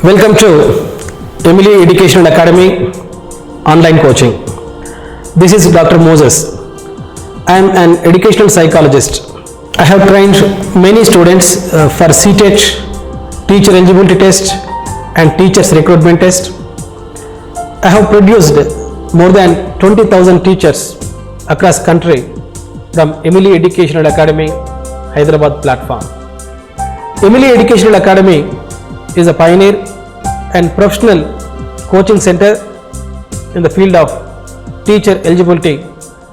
Welcome to Emily Educational Academy online coaching. This is Dr. Moses. I am an educational psychologist. I have trained many students for CTET, teacher eligibility test and teachers recruitment test. I have produced more than 20,000 teachers across country from Emily Educational Academy Hyderabad platform. Emily Educational Academy is a pioneer and professional coaching center in the field of teacher eligibility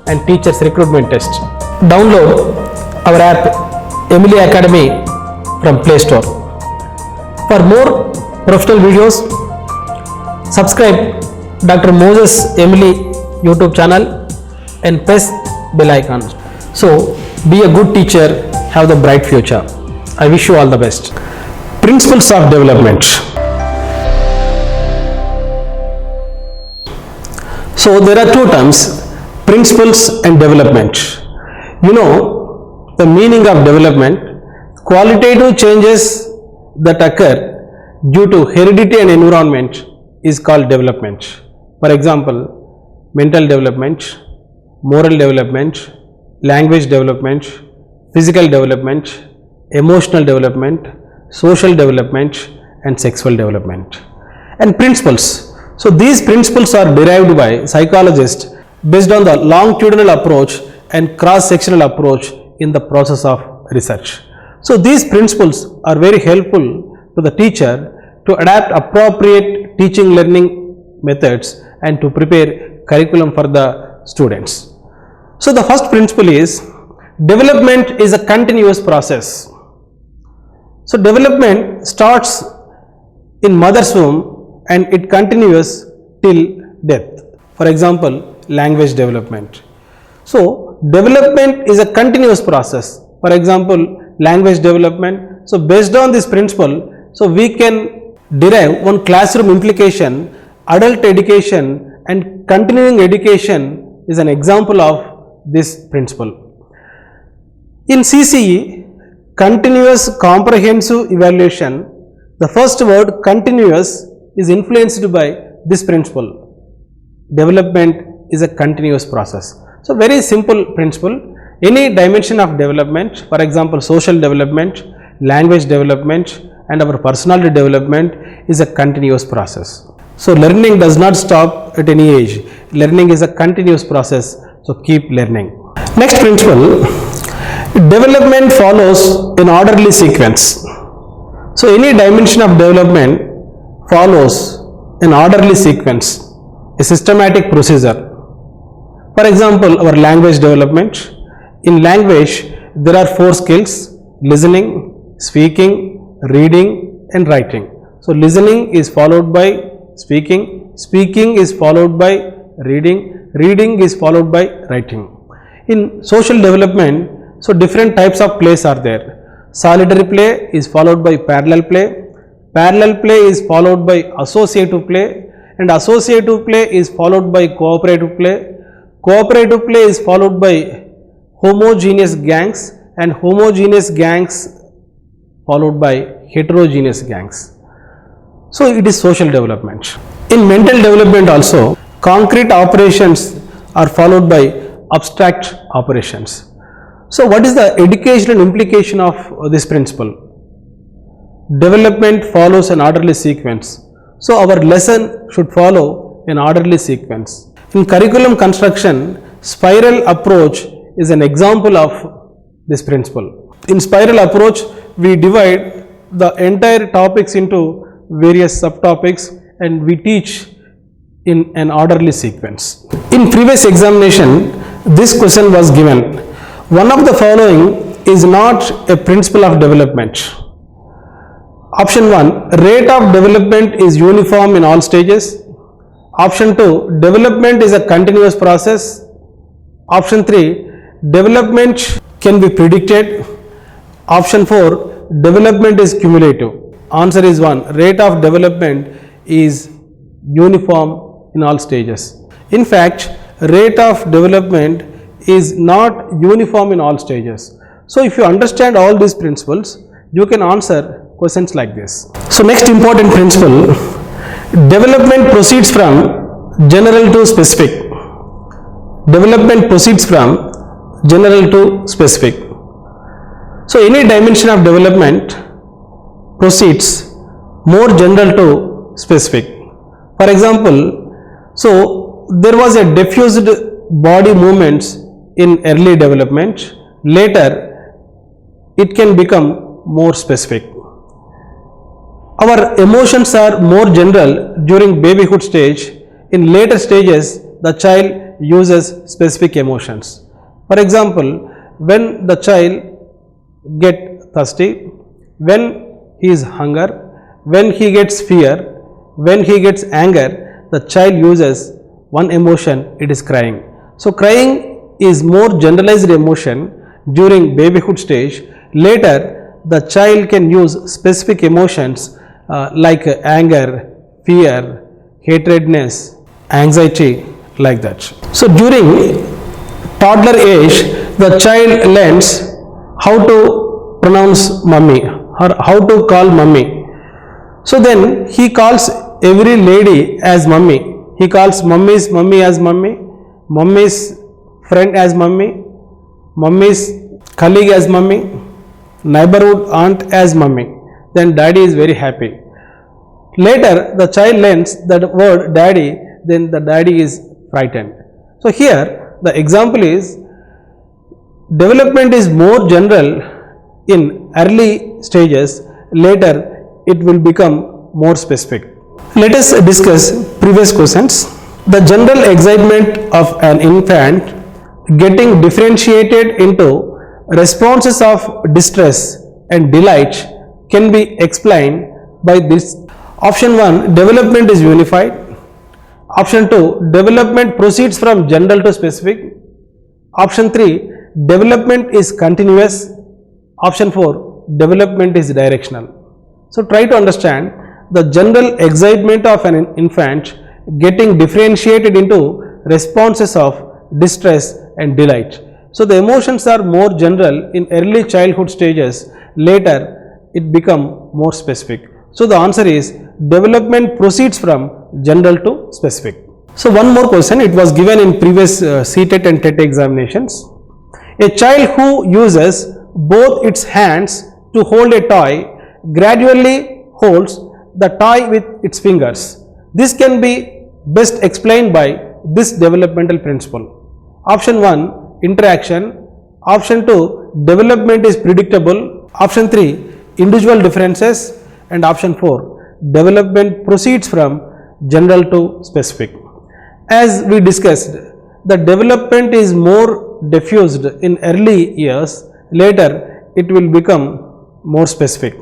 and teachers recruitment test. Download our app Emily Academy from Play Store. For more professional videos, subscribe Dr. Moses Emily YouTube channel and press bell icon. So be a good teacher, have the bright future. I wish you all the best. Principles of development. So there are two terms, principles and development. You know the meaning of development, qualitative changes that occur due to heredity and environment is called development. For example, mental development, moral development, language development, physical development, emotional development, social development and sexual development. And principles. So these principles are derived by psychologists based on the longitudinal approach and cross-sectional approach in the process of research. So these principles are very helpful to the teacher to adapt appropriate teaching learning methods and to prepare curriculum for the students. So the first principle is development is a continuous process. So development starts in mother's womb and it continues till death. For example, language development. So development is a continuous process. For example, language development. So based on this principle, so we can derive one classroom implication, adult education and continuing education is an example of this principle. In CCE, continuous comprehensive evaluation, the first word continuous is influenced by this principle. Development is a continuous process. So very simple principle. Any dimension of development, for example, social development, language development and our personality development is a continuous process. So learning does not stop at any age. Learning is a continuous process. So keep learning. Next principle, development follows an orderly sequence. So any dimension of development follows an orderly sequence, a systematic procedure. For example, our language development. In language, there are 4 skills: listening, speaking, reading and writing. So listening is followed by speaking, speaking is followed by reading, reading is followed by writing. In social development, so different types of plays are there. Solitary play is followed by parallel play. Parallel play is followed by associative play and associative play is followed by cooperative play. Cooperative play is followed by homogeneous gangs and homogeneous gangs followed by heterogeneous gangs. So it is social development. In mental development also, concrete operations are followed by abstract operations. So what is the educational implication of this principle? Development follows an orderly sequence. So our lesson should follow an orderly sequence. In curriculum construction, spiral approach is an example of this principle. In spiral approach, we divide the entire topics into various subtopics and we teach in an orderly sequence. In previous examination, this question was given. One of the following is not a principle of development. Option 1, rate of development is uniform in all stages. Option 2, development is a continuous process. Option 3, development can be predicted. Option 4, development is cumulative. Answer is 1, rate of development is uniform in all stages. In fact, rate of development is not uniform in all stages. So if you understand all these principles, you can answer questions like this. So next important principle, development proceeds from general to specific. Development proceeds from general to specific. So any dimension of development proceeds more general to specific. For example, so there was a diffused body movements in early development. Later it can become more specific. Our emotions are more general during babyhood stage. In later stages, the child uses specific emotions. For example, when the child gets thirsty, when he is hunger, when he gets fear, when he gets anger, the child uses one emotion, it is crying. So crying is more generalized emotion during babyhood stage. Later the child can use specific emotions like anger, fear, hatredness, anxiety, like that. So during toddler age, the child learns how to pronounce mummy or how to call mummy. So then he calls every lady as mummy. He calls mummy's mummy as mummy, mummy's friend as mummy, mummy's colleague as mummy, neighborhood aunt as mummy. Then daddy is very happy. Later the child learns that word daddy, then the daddy is frightened. So here the example is development is more general in early stages, later it will become more specific. Let us discuss previous questions. The general excitement of an infant getting differentiated into responses of distress and delight can be explained by this. Option 1, development is unified. Option 2, development proceeds from general to specific. Option 3, development is continuous. Option 4, development is directional. So try to understand the general excitement of an infant getting differentiated into responses of distress and delight. So the emotions are more general in early childhood stages, later it become more specific. So the answer is development proceeds from general to specific. So one more question, it was given in previous CTET and TET examinations. A child who uses both its hands to hold a toy gradually holds the toy with its fingers. This can be best explained by this developmental principle. Option 1, interaction. Option 2, development is predictable. Option 3, individual differences. And option 4, development proceeds from general to specific. As we discussed, the development is more diffused in early years, later it will become more specific.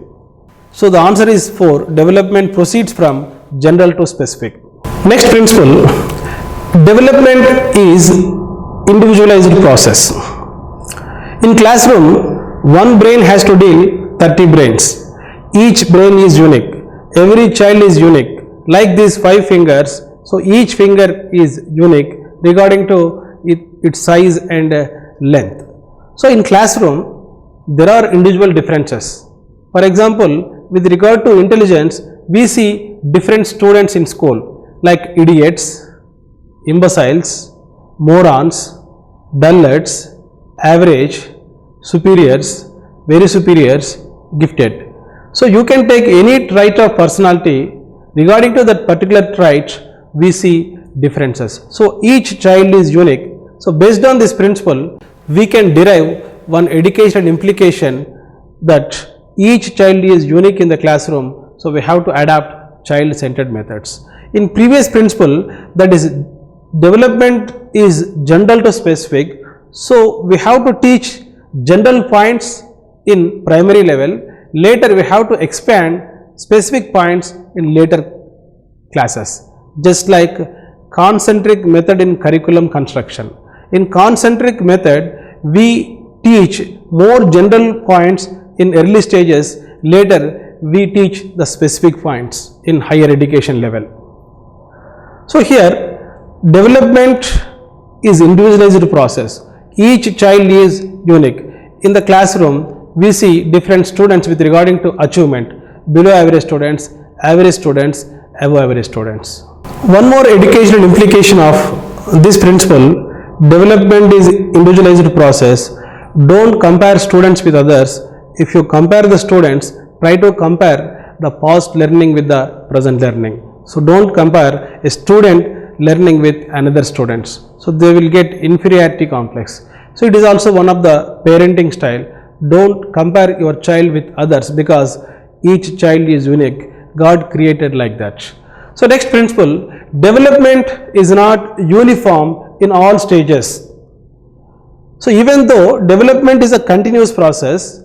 So the answer is 4, development proceeds from general to specific. Next principle, development is individualized process. In classroom, one brain has to deal 30 brains. Each brain is unique. Every child is unique. Like these 5 fingers, so each finger is unique regarding to its size and length. So in classroom, there are individual differences. For example, with regard to intelligence, we see different students in school like idiots, imbeciles, morons, dullards, average, superiors, very superiors, gifted. So you can take any trait of personality, regarding to that particular trait we see differences. So each child is unique. So based on this principle, we can derive one educational implication that each child is unique in the classroom. So we have to adapt child-centered methods. In previous principle, that is development is general to specific. So we have to teach general points in primary level. Later we have to expand specific points in later classes, just like concentric method in curriculum construction. In concentric method, we teach more general points in early stages, later we teach the specific points in higher education level. So here development is individualized process. Each child is unique. In the classroom, we see different students with regarding to achievement. below average students, above average students. One more educational implication of this principle, development is individualized process. Don't compare students with others. If you compare the students, try to compare the past learning with the present learning. So don't compare a student learning with another students. So they will get inferiority complex. So it is also one of the parenting style. Don't compare your child with others because each child is unique. God created like that. So next principle, development is not uniform in all stages. So even though development is a continuous process,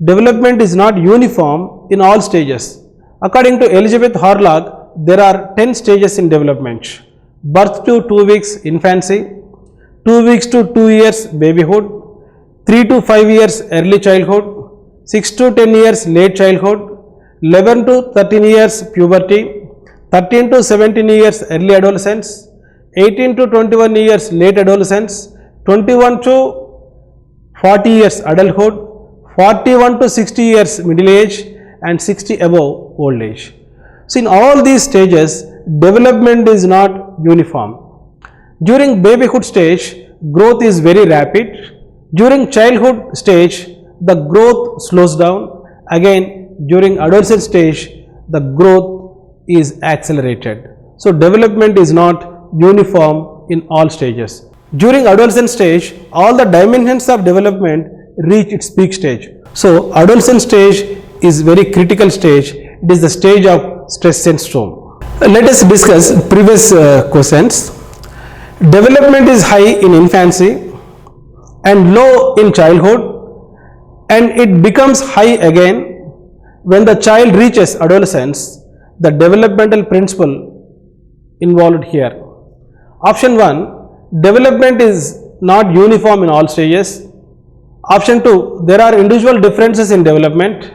development is not uniform in all stages. According to Elizabeth Horlock, there are 10 stages in development. Birth to 2 weeks infancy, 2 weeks to 2 years babyhood, 3 to 5 years early childhood, 6 to 10 years late childhood, 11 to 13 years puberty, 13 to 17 years early adolescence, 18 to 21 years late adolescence, 21 to 40 years adulthood, 41 to 60 years middle age, and 60 above old age. So in all these stages, development is not uniform. During babyhood stage, growth is very rapid. During childhood stage, the growth slows down. Again, during adolescent stage, the growth is accelerated. So development is not uniform in all stages. During adolescent stage, all the dimensions of development reach its peak stage. So adolescent stage is very critical stage. It is the stage of stress and storm. Let us discuss previous questions. Development is high in infancy and low in childhood, and it becomes high again when the child reaches adolescence. The developmental principle involved here. Option 1, development is not uniform in all stages. Option 2, there are individual differences in development.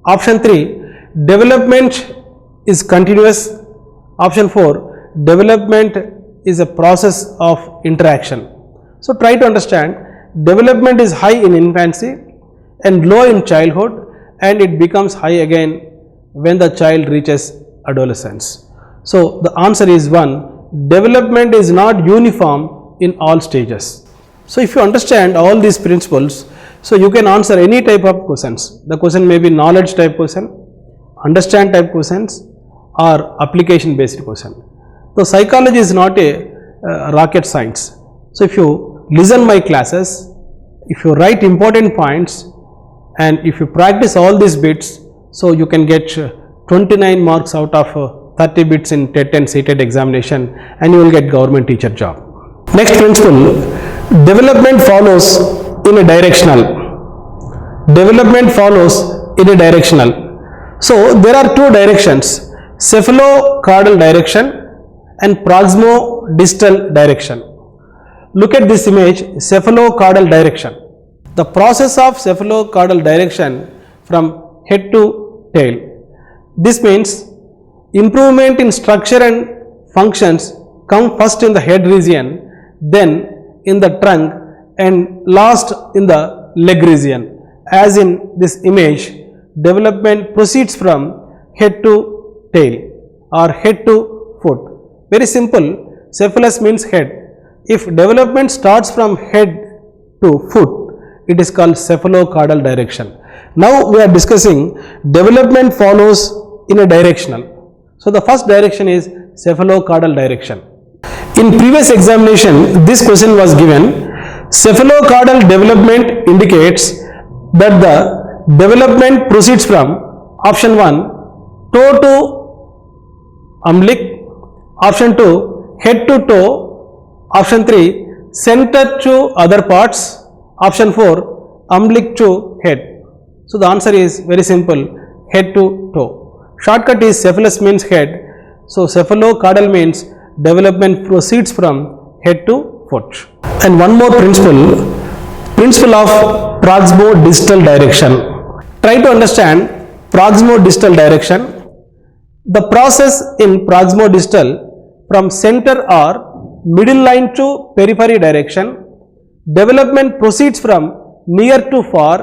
Option 3, development is continuous. Option 4, development is a process of interaction. So try to understand, development is high in infancy and low in childhood, and it becomes high again when the child reaches adolescence. So the answer is 1, development is not uniform in all stages. So if you understand all these principles, so you can answer any type of questions. The question may be knowledge type question, understand type questions, or application based question. So psychology is not a rocket science. So if you listen my classes, if you write important points, and if you practice all these bits, so you can get 29 marks out of 30 bits in TET and CTET examination, and you will get government teacher job. Next principle, development follows in a directional. Development follows in a directional. So there are two directions, cephalocaudal direction and proximo-distal direction. Look at this image, cephalocaudal direction. The process of cephalocaudal direction from head to tail. This means improvement in structure and functions come first in the head region, then in the trunk, and last in the leg region. As in this image, development proceeds from head to tail or head to foot. Very simple, cephalus means head. If development starts from head to foot, it is called cephalocaudal direction. Now we are discussing development follows in a directional. So the first direction is cephalocaudal direction. In previous examination, this question was given. Cephalocaudal development indicates that the development proceeds from option 1, toe to umbilic, option 2, head to toe, option 3, center to other parts, option 4, umbilic to head. So the answer is very simple, head to toe. Shortcut is cephalus means head. So cephalocaudal means development proceeds from head to foot. And one more principle, principle of proximo-distal direction. Try to understand proximo-distal direction. The process in proximo-distal from center or middle line to periphery direction. Development proceeds from near to far,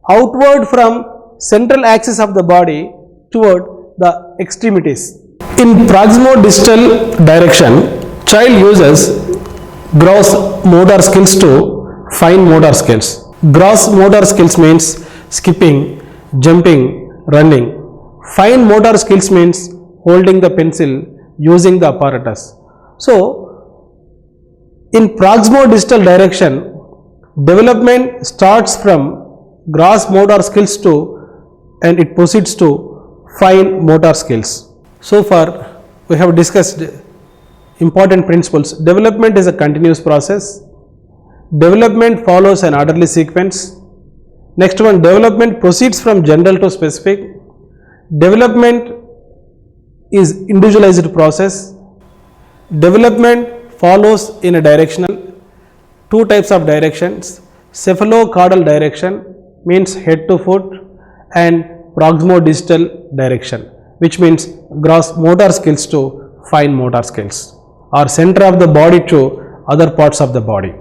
outward from central axis of the body toward the extremities. In proximo-distal direction, child uses gross motor skills to fine motor skills. Gross motor skills means skipping, jumping, running. Fine motor skills means holding the pencil, using the apparatus. So, in proximo-distal direction, development starts from gross motor skills to and it proceeds to fine motor skills. So far we have discussed important principles. Development is a continuous process. Development follows an orderly sequence. Next one, development proceeds from general to specific. Development is individualized process. Development follows in a directional. Two types of directions. Cephalocaudal direction means head to foot, and proximo-distal direction, which means gross motor skills to fine motor skills, or center of the body to other parts of the body.